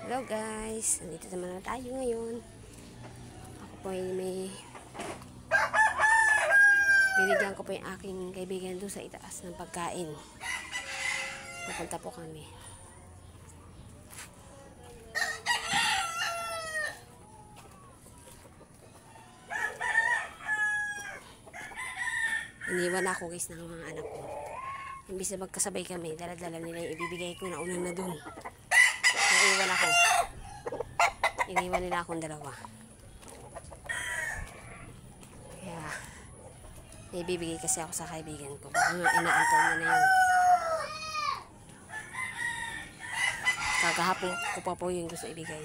Hello guys, nandito naman na tayo ngayon. Ako po ay binigyan ko po yung aking kaibigan doon sa itaas ng pagkain. Pupunta po kami. Iniwan ako guys ng mga anak ko. Imbis na magkasabay kami, dala-dala nila yung ibibigay ko na una na doon. Naiwan ako. Iniwan nila akong dalawa. Kaya, ibibigay kasi ako sa kaibigan ko. Baka nga inaantay niya na yun. Kagahapon ko pa po yung gusto ibigay.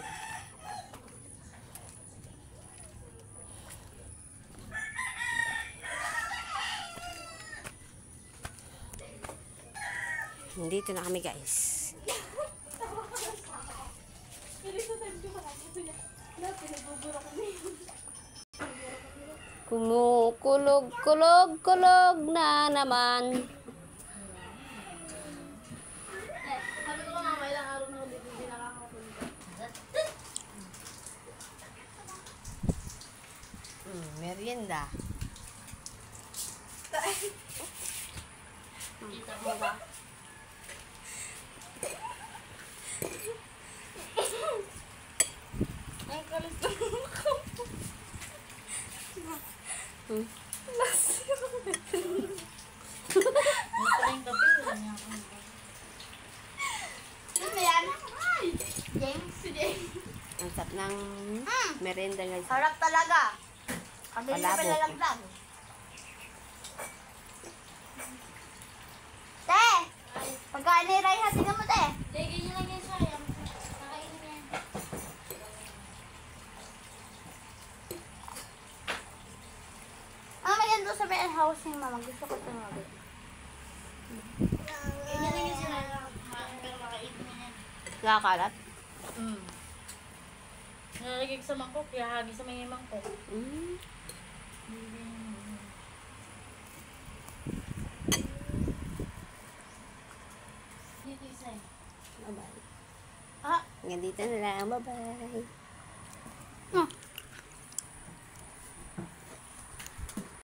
Nandito na kami guys. Kumukulog-kulog-kulog na naman. Sabi ko nga, may ilang araw na ulit hindi nakakapunta. Merienda. Kita mo ba? Ang kalit na ako. Ano yan? James? Ang sarap ng merienda guys. Sarap talaga. Kami na Palabok. palalaglag. Te! Pagkaan ni Ray, hatingin mo, te. Lagyan niyo lang yan siya. Nakainin niya. Maganda sa may house ni mama. Gusto ko tumawag. Ganyan lang yung sila. Pero makainin niya yan. Nakakalat? Nalagay ko sa mangkok, kaya hagi sa may mangkok. Dito isa eh. Bye-bye. Ah! Hanggang dito na lang. Bye-bye.